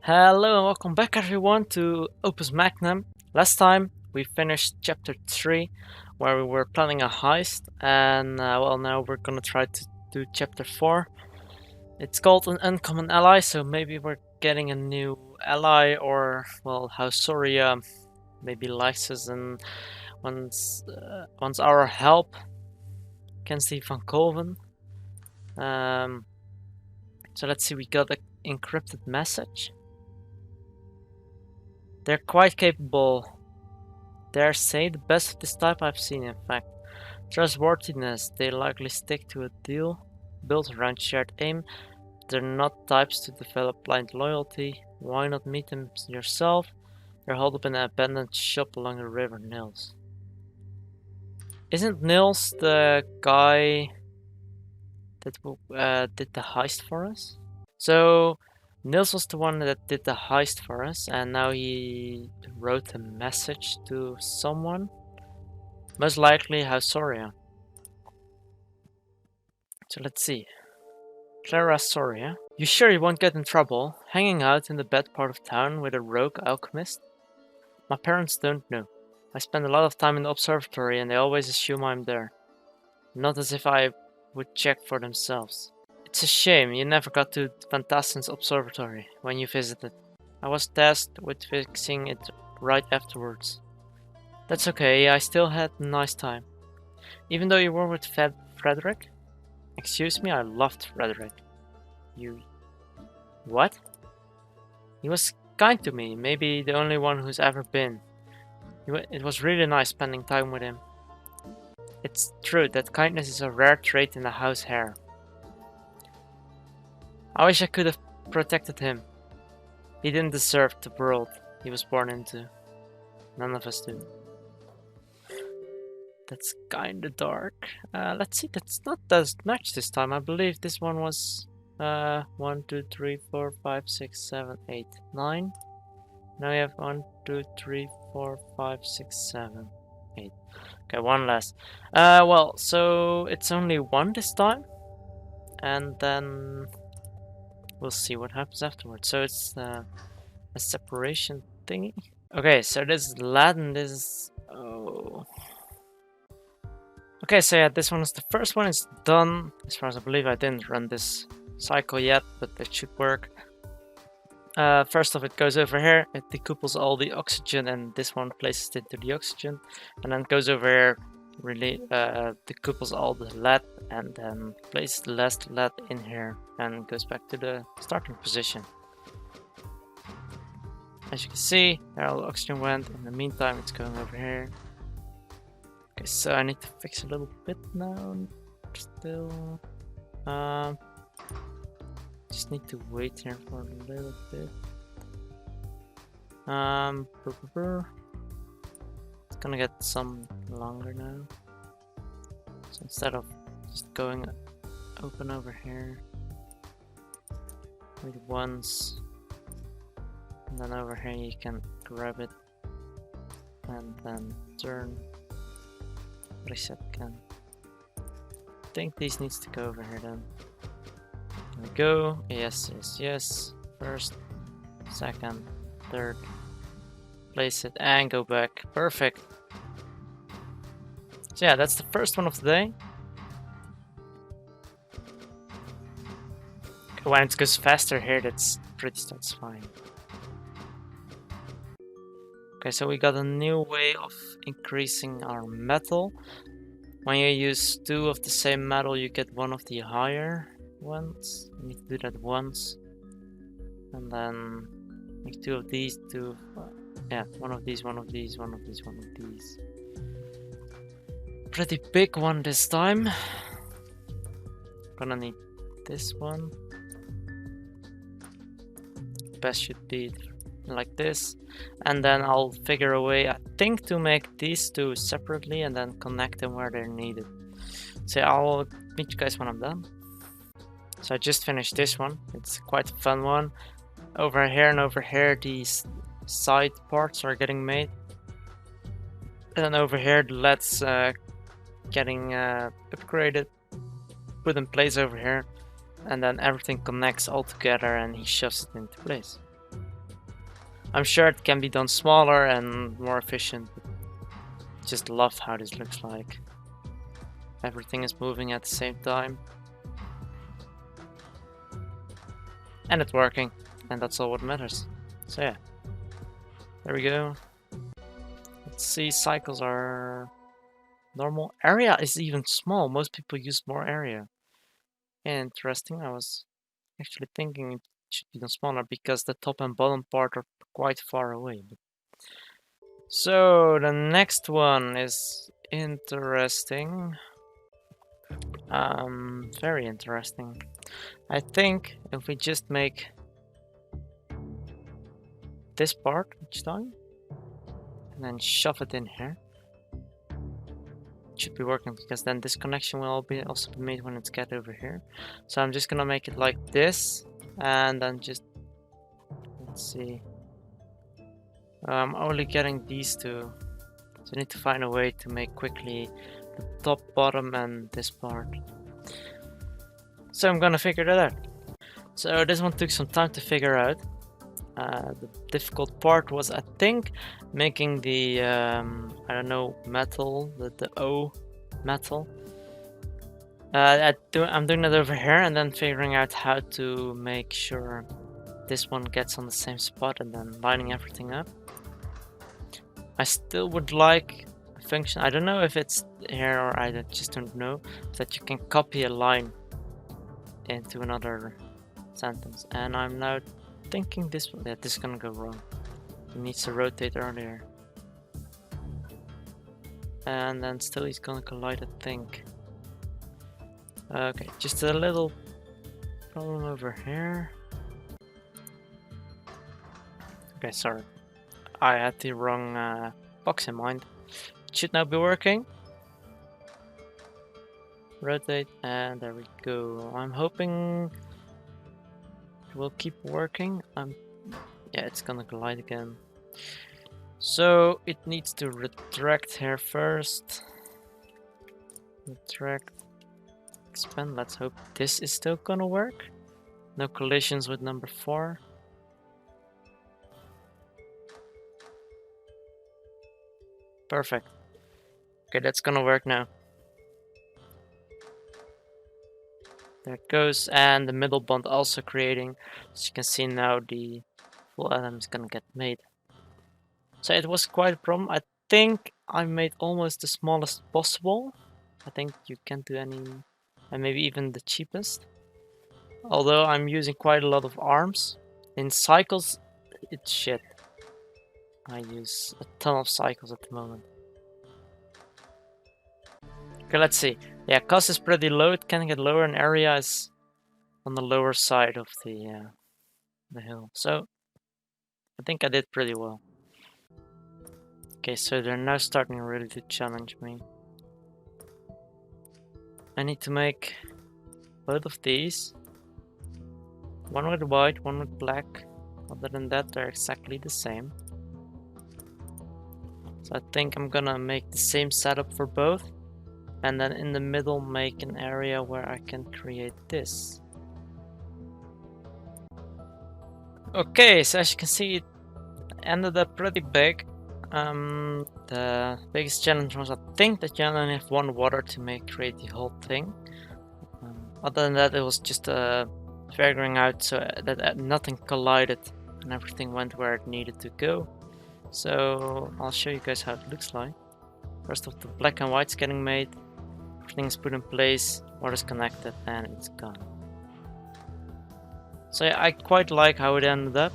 Hello and welcome back everyone to Opus Magnum. Last time we finished chapter 3 where we were planning a heist and well, now we're gonna try to do chapter 4. It's called an uncommon ally, so maybe we're getting a new ally, or well, how Soria maybe likes us and wants our help against the Van Colven. So let's see, we got an encrypted message. They're quite capable. Dare say the best of this type I've seen, in fact. Trustworthiness, they likely stick to a deal built around shared aim. They're not types to develop blind loyalty. Why not meet them yourself? They're holed up in an abandoned shop along the river Nils. Isn't Nils the guy that did the heist for us? So Nils was the one that did the heist for us, and now he wrote a message to someone. Most likely Soria. So let's see. Clara Soria. You sure you won't get in trouble? Hanging out in the bad part of town with a rogue alchemist? My parents don't know. I spend a lot of time in the observatory and they always assume I'm there. Not as if I would check for themselves. It's a shame you never got to Van Tassen's observatory when you visited. I was tasked with fixing it right afterwards. That's okay, I still had a nice time. Even though you were with Frederick? Excuse me, I loved Frederick. You... What? He was kind to me, maybe the only one who's ever been. It was really nice spending time with him. It's true that kindness is a rare trait in the house heir. I wish I could have protected him. He didn't deserve the world he was born into. None of us do. That's kinda dark. Let's see, that's not as much this time. I believe this one was 1, 2, 3, 4, 5, 6, 7, 8, 9. Now we have 1, 2, 3, 4, 5, 6, 7, 8. Okay, one less. Well, so it's only one this time. And then we'll see what happens afterwards. So it's a separation thingy. Okay, so this is Latin, this is... Oh... Okay, so yeah, this one is the first one is done. As far as I believe, I didn't run this cycle yet, but it should work. First off, it goes over here, it decouples all the oxygen, and this one places it into the oxygen, and then goes over here, really decouples all the lead, and then places the last lead in here, and goes back to the starting position. As you can see, there all the oxygen went. In the meantime, it's going over here. Okay, so I need to fix a little bit now. Still, just need to wait here for a little bit. It's gonna get some longer now. So instead of just going open over here, wait once, and then over here you can grab it and then turn. Reset can. I think these needs to go over here then. There we go. Yes, yes, yes. First, second, third. Place it and go back. Perfect. So yeah, that's the first one of the day. Okay, when it goes faster here, that's fine. Okay, so we got a new way of increasing our metal. When you use 2 of the same metal, you get one of the higher ones. You need to do that once. And then make 2 of these, yeah, one of these, one of these, one of these, one of these. Pretty big one this time. Gonna need this one. Best should be like this, and then I'll figure a way, I think, to make these 2 separately and then connect them where they're needed. So I'll meet you guys when I'm done. So I just finished this one. It's quite a fun one. Over here and over here these side parts are getting made, and then over here the lead's getting upgraded, put in place over here, and then everything connects all together and he shoves it into place. I'm sure it can be done smaller and more efficient. Just love how this looks like. Everything is moving at the same time. And it's working. And that's all what matters. So yeah. There we go. Let's see, cycles are normal. Area is even small. Most people use more area. Interesting. I was actually thinking it should be done smaller because the top and bottom part are quite far away. So the next one is interesting. Very interesting. I think if we just make this part each time and then shove it in here, it should be working, because then this connection will also be made when it's get over here. So I'm just gonna make it like this, and then just, let's see. I'm only getting these two, so I need to find a way to make quickly the top, bottom, and this part. So I'm gonna figure that out. So this one took some time to figure out. The difficult part was, I think, making the, I don't know, metal, the O metal. I'm doing that over here and then figuring out how to make sure this one gets on the same spot and then lining everything up. I still would like a function, I don't know if it's here or I just don't know, that you can copy a line into another sentence. And I'm now thinking this is gonna go wrong. It needs to rotate earlier. And then still he's gonna collide, I think. Okay, just a little problem over here. Okay, sorry. I had the wrong box in mind. It should now be working. Rotate, and there we go. I'm hoping it will keep working. Yeah, it's gonna collide again. So it needs to retract here first. Retract, expand. Let's hope this is still gonna work. No collisions with number 4. Perfect. Okay, that's gonna work now. There it goes, and the middle bond also creating. As you can see now, the full atom is gonna get made. So it was quite a problem. I think I made almost the smallest possible. I think you can't do any, and maybe even the cheapest. Although I'm using quite a lot of arms. In cycles, it's shit. I use a ton of cycles at the moment. Okay, let's see. Yeah, cost is pretty low. It can get lower, and area is on the lower side of the hill. So I think I did pretty well. Okay, so they're now starting really to challenge me. I need to make both of these. One with white, one with black. Other than that, they're exactly the same. So I think I'm gonna make the same setup for both. And then in the middle make an area where I can create this. Okay, so as you can see, it ended up pretty big. The biggest challenge was, I think, that you only have one water to create the whole thing. Other than that, it was just figuring out so that nothing collided and everything went where it needed to go. So I'll show you guys how it looks like. First off, the black and white's getting made. Everything is put in place, water's connected, and it's gone. So yeah, I quite like how it ended up.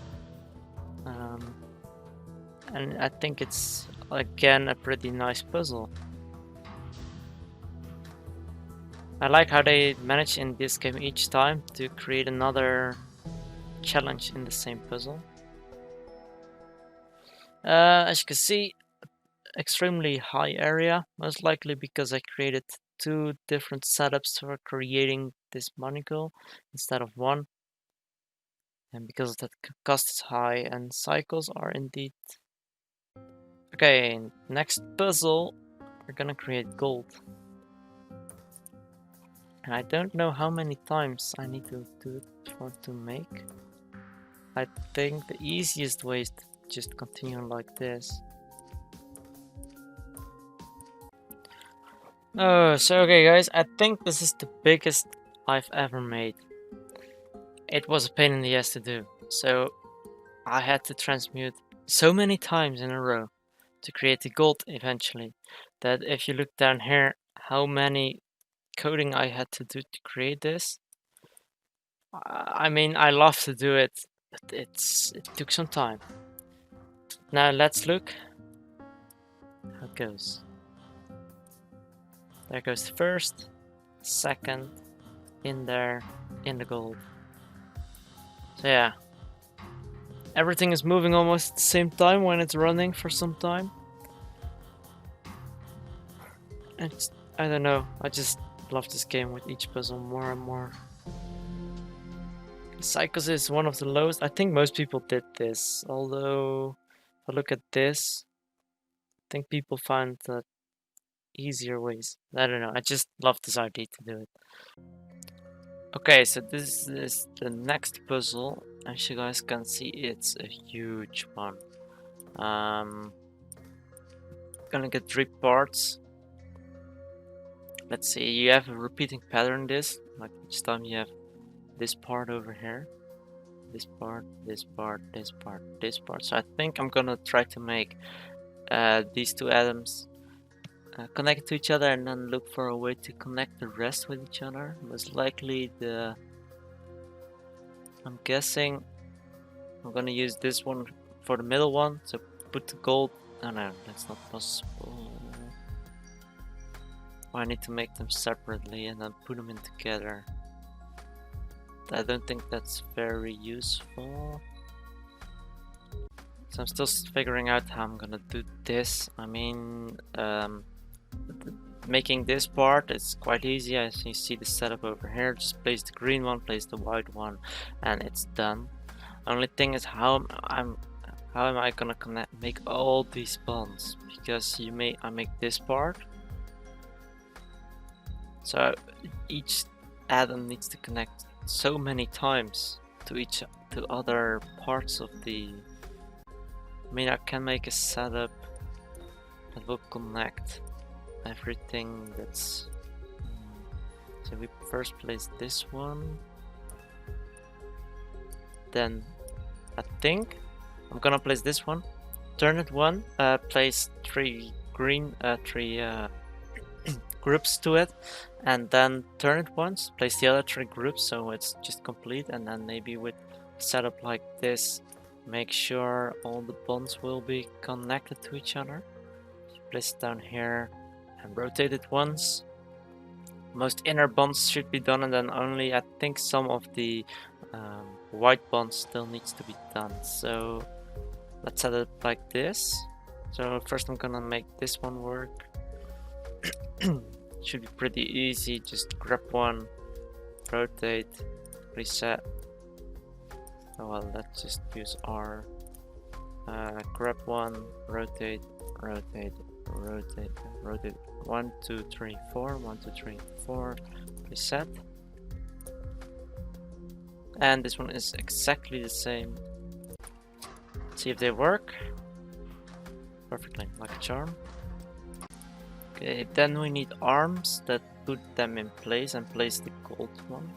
And I think it's, again, a pretty nice puzzle. I like how they manage in this game each time to create another challenge in the same puzzle. As you can see, extremely high area, most likely because I created 2 different setups for creating this monocle instead of one. And because that cost is high and cycles are indeed. Okay, next puzzle, we're gonna create gold. And I don't know how many times I need to do it for to make. I think the easiest way is just continue like this. Oh, so okay guys, I think this is the biggest I've ever made. It was a pain in the ass to do, so I had to transmute so many times in a row to create the gold eventually, that if you look down here how many coding I had to do to create this, I mean, I love to do it, but it took some time. Now let's look how it goes. There goes the first, second, in there, in the gold. So yeah, everything is moving almost at the same time when it's running for some time. And I don't know, I just love this game with each puzzle more and more. Cycles is one of the lowest. I think most people did this, although if I look at this, I think people find that easier ways. I don't know, I just love this idea to do it. Okay, so this is the next puzzle. As you guys can see, it's a huge one. Gonna get 3 parts. Let's see, you have a repeating pattern this, like each time you have this part over here. This part, this part, this part, this part. So I think I'm gonna try to make these 2 atoms connect to each other and then look for a way to connect the rest with each other. Most likely I'm guessing I'm gonna use this one for the middle one, so put the gold. Oh no, that's not possible. I need to make them separately and then put them in together. I don't think that's very useful. So I'm still figuring out how I'm gonna do this. I mean, making this part is quite easy. As you see the setup over here, just place the green one, place the white one, and it's done. Only thing is how am I gonna make all these bonds? Because I make this part, so each atom needs to connect so many times to other parts of the. I mean, I can make a setup that will connect everything that's. So we first place this one, then I think I'm gonna place this one, turn it one, place 3 green, 3 groups to it, and then turn it once, place the other 3 groups so it's just complete, and then maybe with setup like this, make sure all the bonds will be connected to each other. Place it down here and rotate it once. Most inner bonds should be done, and then only I think some of the white bonds still needs to be done. So let's set it like this. So first I'm gonna make this one work. Should be pretty easy, just grab one, rotate, reset. Oh well, let's just use R. Grab one, rotate, rotate, rotate, rotate. 1, 2, 3, 4, 1, 2, 3, 4, reset. And this one is exactly the same. See if they work. Perfectly, like a charm. Okay, then we need arms that put them in place and place the gold one.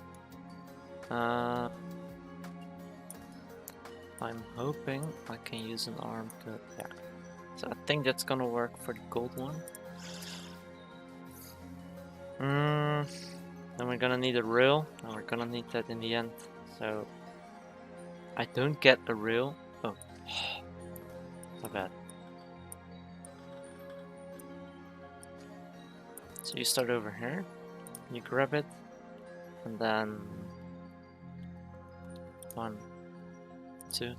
I'm hoping I can use an arm to, yeah. So I think that's gonna work for the gold one. Then we're gonna need a rail, and we're gonna need that in the end. So I don't get a rail. Oh, my bad. So you start over here, you grab it, and then 1, 2,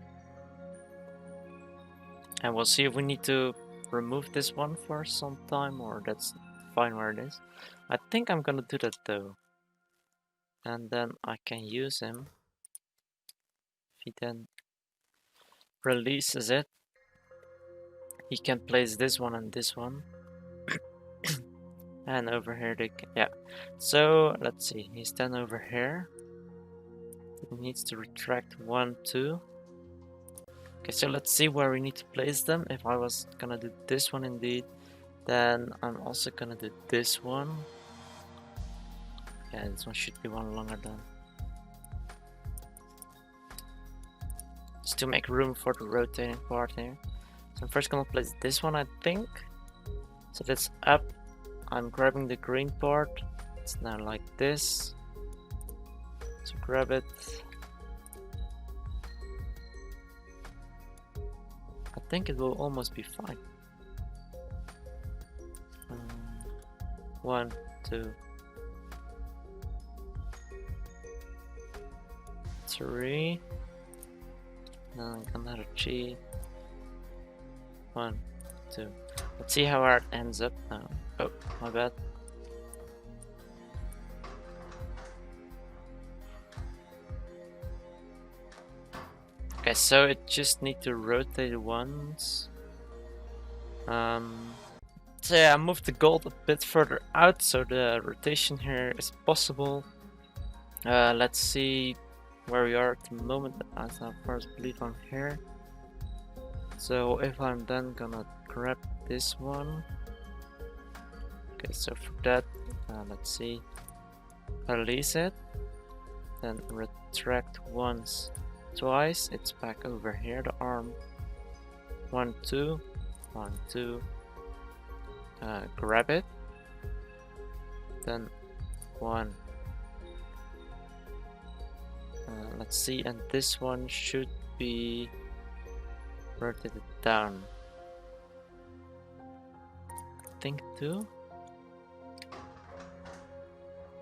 and we'll see if we need to remove this one for some time, or that's fine where it is. I think I'm gonna do that though, and then I can use him. If he then releases it, he can place this one and this one. And over here they can, yeah. So let's see, he's then over here. He needs to retract 1, 2. Okay, so let's see where we need to place them. If I was gonna do this one indeed, then I'm also gonna do this one. Yeah, this one should be one longer than. Just to make room for the rotating part here. So I'm first gonna place this one, I think. So that's up. I'm grabbing the green part. It's now like this. So grab it. I think it will almost be fine. 1, 2, 3. Now another G. 1, 2. Let's see how it ends up now. Oh, my bad. Okay, so it just need to rotate once. So yeah, I moved the gold a bit further out, so the rotation here is possible. Let's see where we are at the moment. As I first believe I'm here. So if I'm then gonna grab this one. Okay, so for that, let's see. Release it. Then retract once, twice. It's back over here, the arm. 1, 2, 1, 2. Grab it. Then 1. Let's see, and this one should be rotated down. I think 2.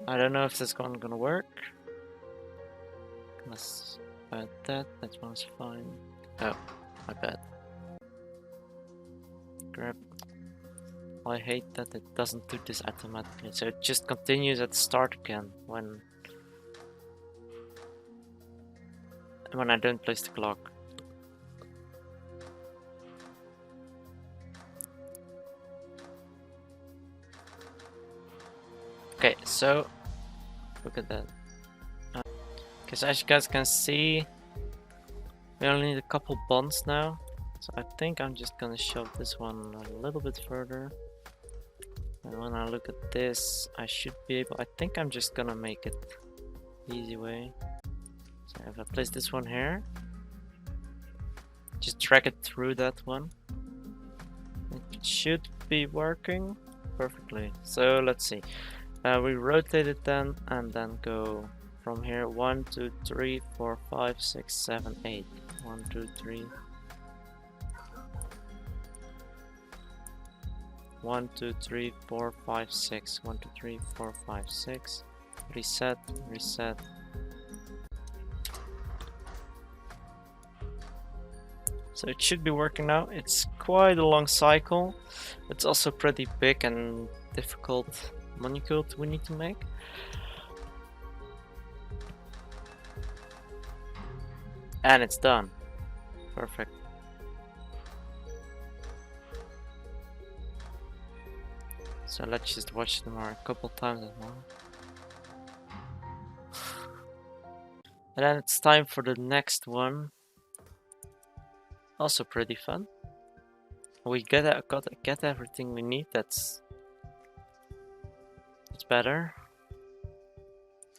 I don't know if this one gonna work. Let's add that. That one's fine. Oh, my bad. Grab. I hate that it doesn't do this automatically, so it just continues at the start again when I don't place the clock. Okay, so look at that. Okay, so as you guys can see, we only need a couple bonds now. So I think I'm just gonna shove this one a little bit further. And when I look at this, I should be able. I think I'm just gonna make it the easy way. So if I place this one here, just drag it through that one. It should be working perfectly. So let's see. We rotate it then, and then go from here. 1, 2, 3, 4, 5, 6, 7, 8. 1, 2, 3. 1, 2, 3, 4, 5, 6. 1, 2, 3, 4, 5, 6. Reset, reset. So it should be working now. It's quite a long cycle. It's also pretty big and difficult molecule we need to make. And it's done. Perfect. So let's just watch them a couple times as well. And then it's time for the next one. Also pretty fun. We get everything we need. That's better.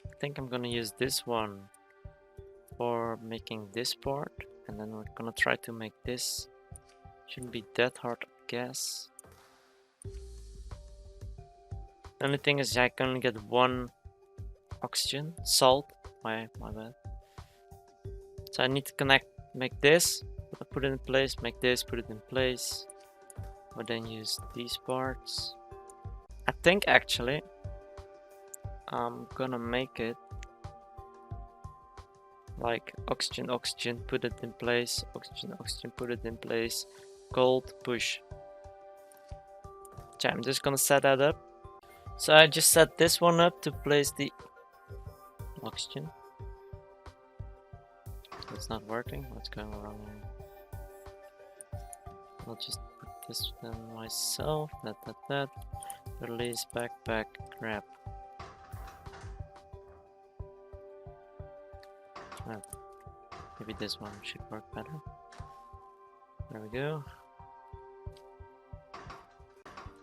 I think I'm gonna use this one for making this part, and then we're gonna try to make this. Shouldn't be that hard, I guess. The only thing is I can only get 1 oxygen, salt. My bad. So I need to make this, put it in place, make this, put it in place. But then use these parts. I think actually I'm gonna make it like oxygen, oxygen, put it in place, oxygen, oxygen, put it in place, gold, push. So I'm just gonna set that up. So I just set this one up to place the oxygen. It's not working. What's going wrong here? I'll just put this in myself. That. Release, backpack, grab. Maybe this one should work better. There we go.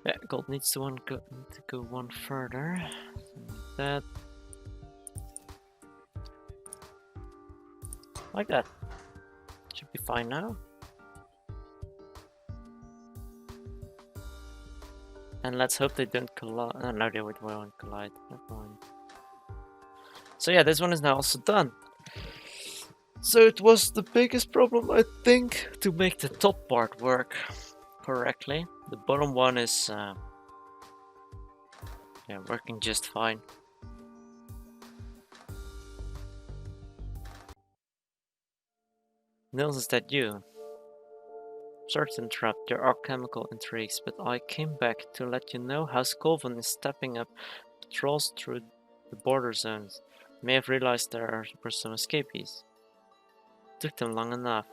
Yeah, gold needs to go one further. Like that. Like that. Should be fine now. And let's hope they don't collide. Oh, no, they won't collide. Never mind. So yeah, this one is now also done. So it was the biggest problem, I think, to make the top part work correctly. The bottom one is yeah, working just fine. Nils, is that you? Sorry to interrupt your alchemical intrigues, but I came back to let you know how Colvin is stepping up patrols through the border zones. You may have realized there were some escapees. Took them long enough.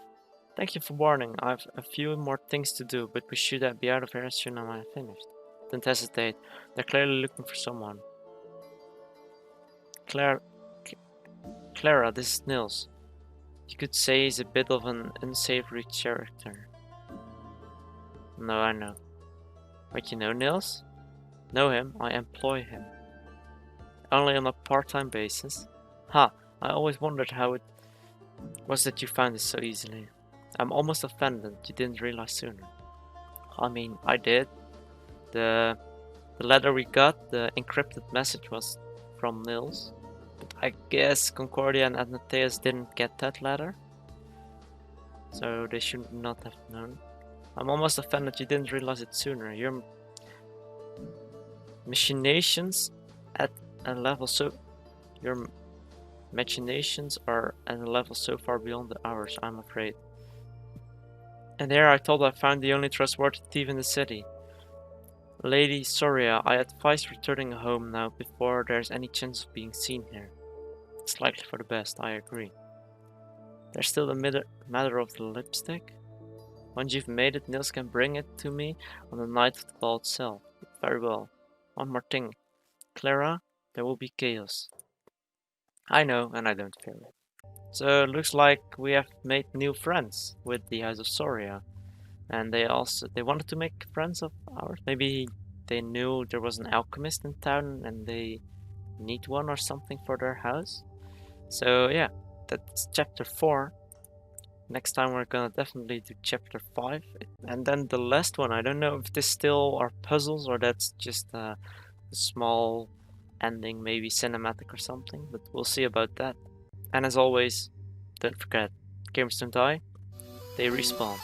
Thank you for warning. I have a few more things to do, but we should be out of here as soon as I'm finished. Don't hesitate. They're clearly looking for someone. Clara, this is Nils. You could say he's a bit of an unsavory character. No, I know. But you know Nils? Know him, I employ him. Only on a part-time basis. Ha, I always wondered how it was that you found this so easily. I'm almost offended you didn't realize sooner. I mean, I did. The letter we got, the encrypted message was from Nils. But I guess Concordia and Adnateus didn't get that letter. So they should not have known. I'm almost offended you didn't realize it sooner. Your machinations at a level so... Your machinations are at a level so far beyond ours, I'm afraid. And there I thought I found the only trustworthy thief in the city. Lady Soria, I advise returning home now before there's any chance of being seen here. It's likely for the best, I agree. There's still the matter of the lipstick. Once you've made it, Nils can bring it to me on the night of the ball itself. Very well. One more thing. Clara, there will be chaos. I know, and I don't fear it. So it looks like we have made new friends with the House of Soria. And they wanted to make friends of ours. Maybe they knew there was an alchemist in town and they need one or something for their house. So yeah, that's chapter 4. Next time we're gonna definitely do chapter 5. And then the last one, I don't know if this still are puzzles or that's just a small ending, maybe cinematic or something, but we'll see about that. And as always, don't forget, gamers don't die, they respawn.